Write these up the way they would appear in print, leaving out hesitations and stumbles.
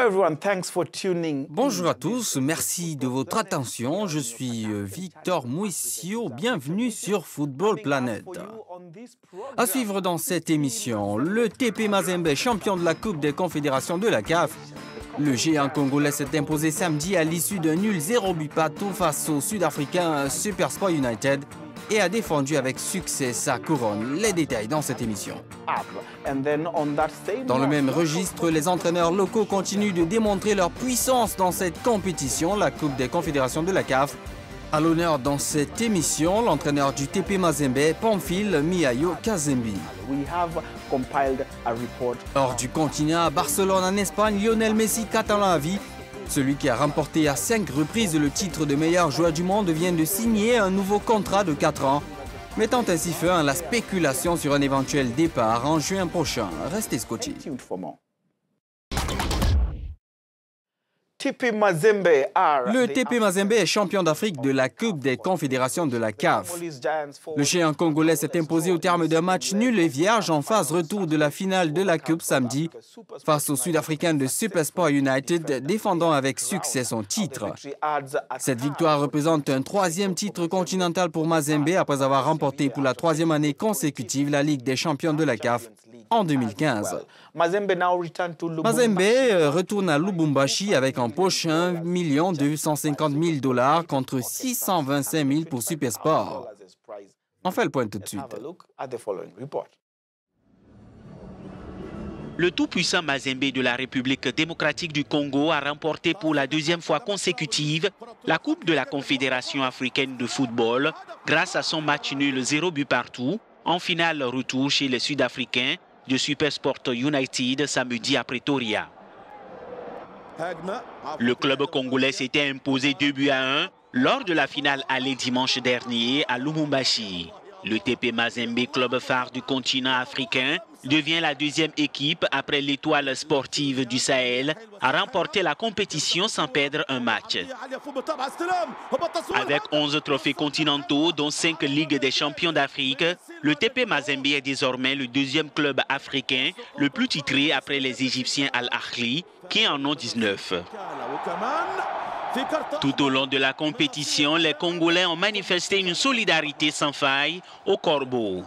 everyone, thanks for tuning. Bonjour à tous, merci de votre attention. Je suis Victor Mouissio, bienvenue sur Football Planet. À suivre dans cette émission, le TP Mazembe, champion de la Coupe des Confédérations de la CAF. Le géant congolais s'est imposé samedi à l'issue d'un nul 0 but partout face au Sud-Africain Supersport United et a défendu avec succès sa couronne. Les détails dans cette émission. Dans le même registre, les entraîneurs locaux continuent de démontrer leur puissance dans cette compétition, la Coupe des Confédérations de la CAF. À l'honneur dans cette émission, l'entraîneur du TP Mazembe, Pamphile Miayo Kazembi. Hors du continent, à Barcelone en Espagne, Lionel Messi catalan à vie. Celui qui a remporté à 5 reprises le titre de meilleur joueur du monde vient de signer un nouveau contrat de 4 ans, mettant ainsi fin à la spéculation sur un éventuel départ en juin prochain. Restez scotchés. Le TP Mazembe est champion d'Afrique de la Coupe des Confédérations de la CAF. Le géant congolais s'est imposé au terme d'un match nul et vierge en phase retour de la finale de la Coupe samedi face au Sud-Africain de Supersport United, défendant avec succès son titre. Cette victoire représente un 3e titre continental pour Mazembe après avoir remporté pour la 3e année consécutive la Ligue des champions de la CAF en 2015. Mazembe retourne à Lubumbashi avec en poche 1 250 000 $ contre 625 000 pour Supersport. On fait le point tout de suite. Le tout-puissant Mazembe de la République démocratique du Congo a remporté pour la 2e fois consécutive la Coupe de la Confédération africaine de football grâce à son match nul 0 but partout en finale retour chez les Sud-Africains de Supersport United samedi à Pretoria. Le club congolais s'était imposé 2 buts à 1 lors de la finale aller dimanche dernier à Lubumbashi. Le TP Mazembe, club phare du continent africain, devient la 2e équipe après l'Étoile sportive du Sahel à remporter la compétition sans perdre un match. Avec 11 trophées continentaux, dont 5 Ligues des champions d'Afrique, le TP Mazembe est désormais le 2e club africain le plus titré après les Égyptiens Al-Ahli, qui en ont 19. Tout au long de la compétition, les Congolais ont manifesté une solidarité sans faille au Corbeau.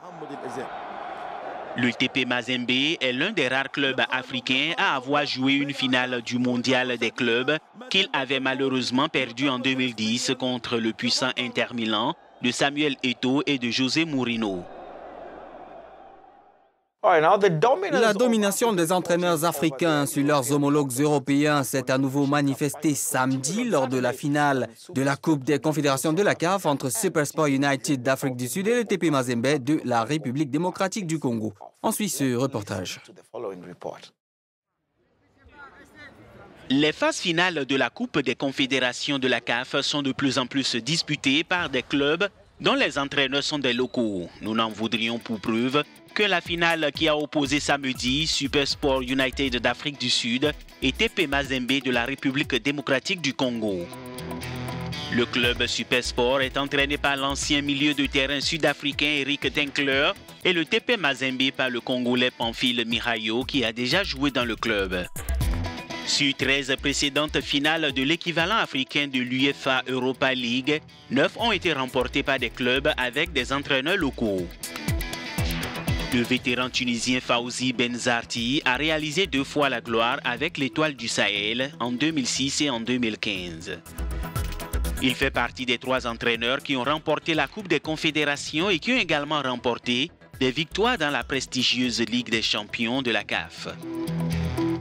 Le TP Mazembe est l'un des rares clubs africains à avoir joué une finale du mondial des clubs qu'il avait malheureusement perdu en 2010 contre le puissant Inter Milan de Samuel Eto'o et de José Mourinho. La domination des entraîneurs africains sur leurs homologues européens s'est à nouveau manifestée samedi lors de la finale de la Coupe des Confédérations de la CAF entre Supersport United d'Afrique du Sud et le TP Mazembe de la République démocratique du Congo. On suit ce reportage. Les phases finales de la Coupe des Confédérations de la CAF sont de plus en plus disputées par des clubs dont les entraîneurs sont des locaux. Nous n'en voudrions pour preuve que la finale qui a opposé samedi Supersport United d'Afrique du Sud et TP Mazembe de la République démocratique du Congo. Le club Supersport est entraîné par l'ancien milieu de terrain sud-africain Eric Tinkler et le TP Mazembe par le Congolais Pamphile Miayo qui a déjà joué dans le club. Sur 13 précédentes finales de l'équivalent africain de l'UEFA Europa League, 9 ont été remportées par des clubs avec des entraîneurs locaux. Le vétéran tunisien Fawzi Benzarti a réalisé 2 fois la gloire avec l'Étoile du Sahel en 2006 et en 2015. Il fait partie des 3 entraîneurs qui ont remporté la Coupe des Confédérations et qui ont également remporté des victoires dans la prestigieuse Ligue des champions de la CAF.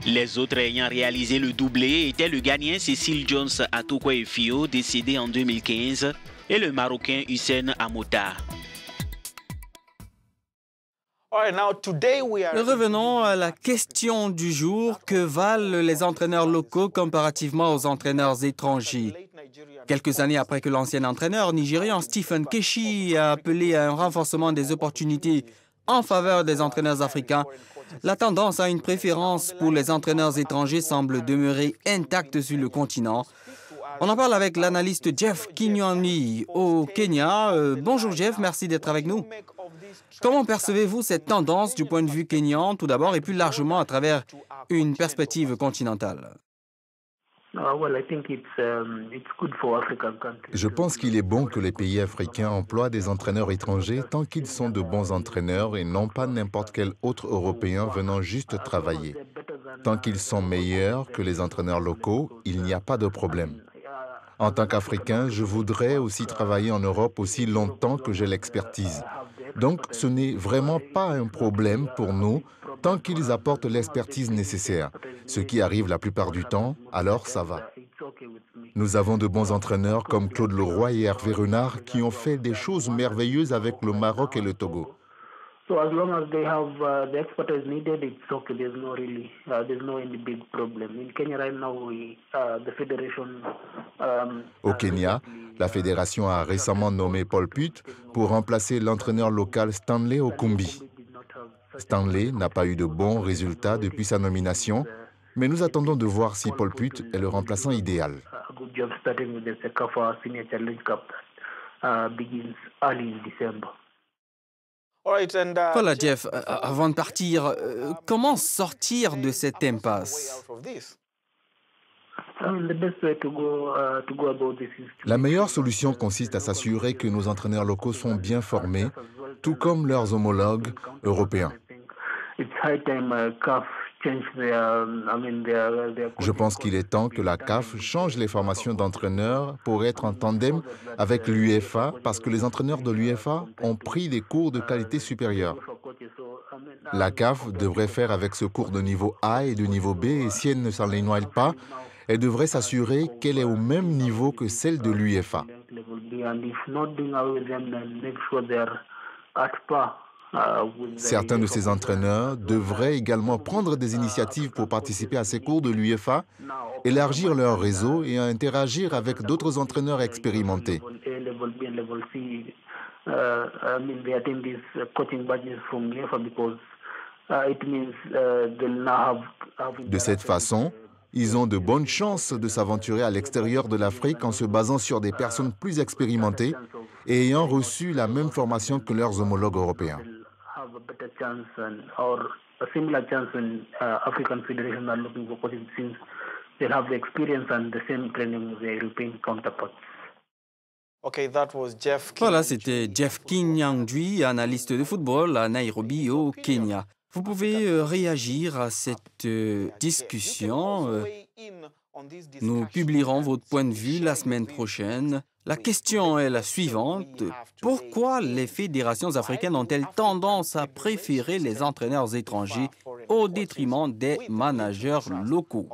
Les autres ayant réalisé le doublé étaient le Ghanéen Cécile Jones Atoukwefio, décédé en 2015, et le Marocain Hussein Amota. Revenons à la question du jour. Que valent les entraîneurs locaux comparativement aux entraîneurs étrangers? Quelques années après que l'ancien entraîneur nigérian Stephen Keshi a appelé à un renforcement des opportunités en faveur des entraîneurs africains, la tendance à une préférence pour les entraîneurs étrangers semble demeurer intacte sur le continent. On en parle avec l'analyste Jeff Kinyoni au Kenya. Bonjour Jeff, merci d'être avec nous. Comment percevez-vous cette tendance du point de vue kényan tout d'abord et plus largement à travers une perspective continentale? Je pense qu'il est bon que les pays africains emploient des entraîneurs étrangers tant qu'ils sont de bons entraîneurs et non pas n'importe quel autre Européen venant juste travailler. Tant qu'ils sont meilleurs que les entraîneurs locaux, il n'y a pas de problème. En tant qu'Africain, je voudrais aussi travailler en Europe aussi longtemps que j'ai l'expertise. Donc, ce n'est vraiment pas un problème pour nous tant qu'ils apportent l'expertise nécessaire. Ce qui arrive la plupart du temps, alors ça va. Nous avons de bons entraîneurs comme Claude Leroy et Hervé Renard qui ont fait des choses merveilleuses avec le Maroc et le Togo. Au Kenya, la fédération a récemment nommé Paul Putt pour remplacer l'entraîneur local Stanley Okumbi. Stanley n'a pas eu de bons résultats depuis sa nomination, mais nous attendons de voir si Paul Putt est le remplaçant idéal. Voilà, Jeff, avant de partir, comment sortir de cette impasse? La meilleure solution consiste à s'assurer que nos entraîneurs locaux sont bien formés, tout comme leurs homologues européens. Je pense qu'il est temps que la CAF change les formations d'entraîneurs pour être en tandem avec l'UEFA parce que les entraîneurs de l'UEFA ont pris des cours de qualité supérieure. La CAF devrait faire avec ce cours de niveau A et de niveau B et si elle ne s'en éloigne pas, elle devrait s'assurer qu'elle est au même niveau que celle de l'UEFA. Certains de ces entraîneurs devraient également prendre des initiatives pour participer à ces cours de l'UEFA, élargir leur réseau et interagir avec d'autres entraîneurs expérimentés. De cette façon, ils ont de bonnes chances de s'aventurer à l'extérieur de l'Afrique en se basant sur des personnes plus expérimentées et ayant reçu la même formation que leurs homologues européens. Voilà, c'était Jeff Kinyanjui, analyste de football à Nairobi, au Kenya. Vous pouvez réagir à cette discussion. Nous publierons votre point de vue la semaine prochaine. La question est la suivante. Pourquoi les fédérations africaines ont-elles tendance à préférer les entraîneurs étrangers au détriment des managers locaux?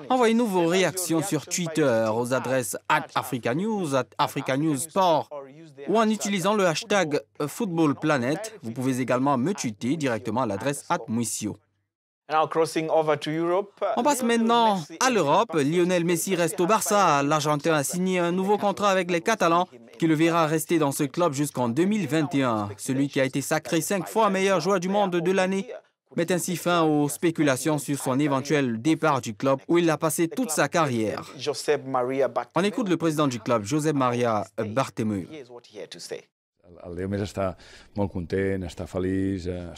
Envoyez-nous vos réactions sur Twitter aux adresses @AfricaNews, @AfricaNewsSport ou en utilisant le hashtag FootballPlanet. Vous pouvez également me tweeter directement à l'adresse @Muisio. On passe maintenant à l'Europe. Lionel Messi reste au Barça. L'Argentin a signé un nouveau contrat avec les Catalans qui le verra rester dans ce club jusqu'en 2021. Celui qui a été sacré 5 fois meilleur joueur du monde de l'année met ainsi fin aux spéculations sur son éventuel départ du club où il a passé toute sa carrière. On écoute le président du club, Josep Maria Bartomeu.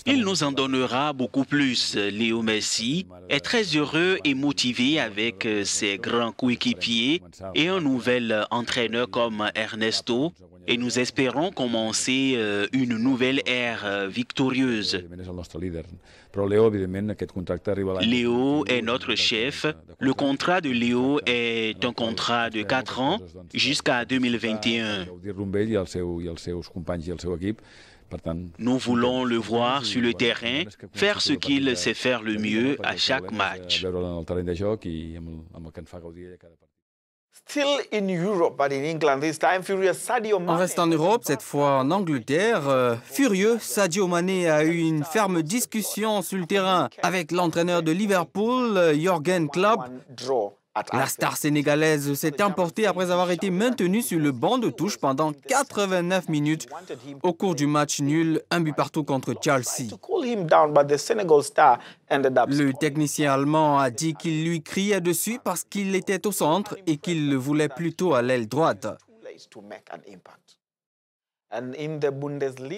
Il nous en donnera beaucoup plus. Léo Messi est très heureux et motivé avec ses grands coéquipiers et un nouvel entraîneur comme Ernesto. Et nous espérons commencer une nouvelle ère victorieuse. Léo est notre chef. Le contrat de Léo est un contrat de 4 ans jusqu'à 2021. Nous voulons le voir sur le terrain, faire ce qu'il sait faire le mieux à chaque match. On reste en Europe, cette fois en Angleterre. Furieux, Sadio Mané a eu une ferme discussion sur le terrain avec l'entraîneur de Liverpool, Jürgen Klopp. La star sénégalaise s'est emportée après avoir été maintenue sur le banc de touche pendant 89 minutes au cours du match nul, 1-1 contre Chelsea. Le technicien allemand a dit qu'il lui criait dessus parce qu'il était au centre et qu'il le voulait plutôt à l'aile droite.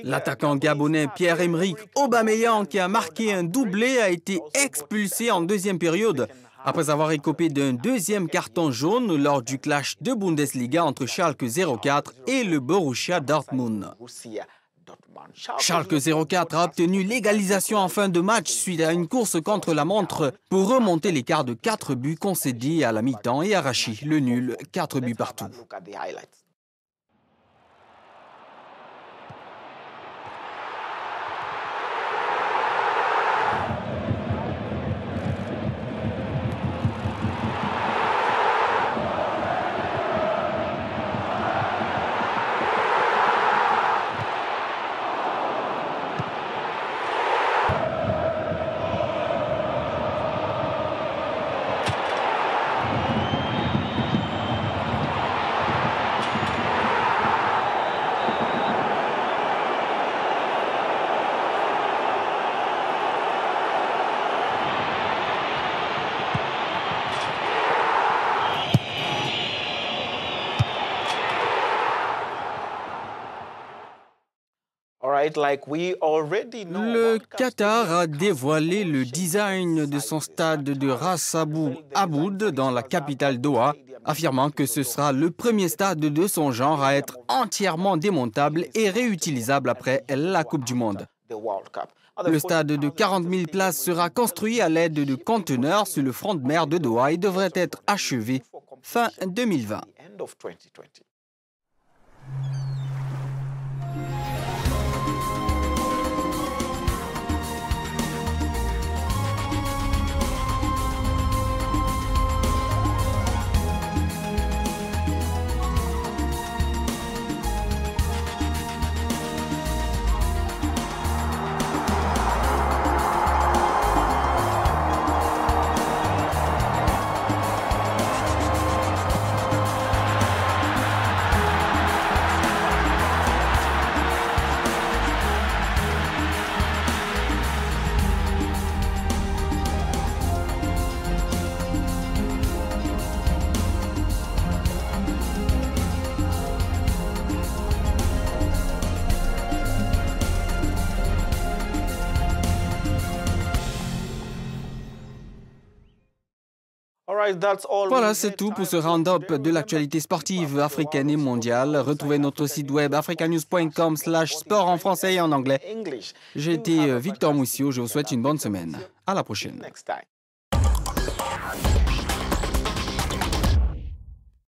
L'attaquant gabonais Pierre-Emerick Aubameyang, qui a marqué un doublé, a été expulsé en deuxième période Après avoir écopé d'un deuxième carton jaune lors du clash de Bundesliga entre Schalke 04 et le Borussia Dortmund. Schalke 04 a obtenu l'égalisation en fin de match suite à une course contre la montre pour remonter l'écart de 4 buts concédés à la mi-temps et arracher le nul 4 buts partout. Le Qatar a dévoilé le design de son stade de Ras Aboud dans la capitale Doha, affirmant que ce sera le premier stade de son genre à être entièrement démontable et réutilisable après la Coupe du Monde. Le stade de 40 000 places sera construit à l'aide de conteneurs sur le front de mer de Doha et devrait être achevé fin 2020. Voilà, c'est tout pour ce round-up de l'actualité sportive africaine et mondiale. Retrouvez notre site web africanews.com/sport en français et en anglais. J'ai été Victor Moussio, je vous souhaite une bonne semaine. À la prochaine.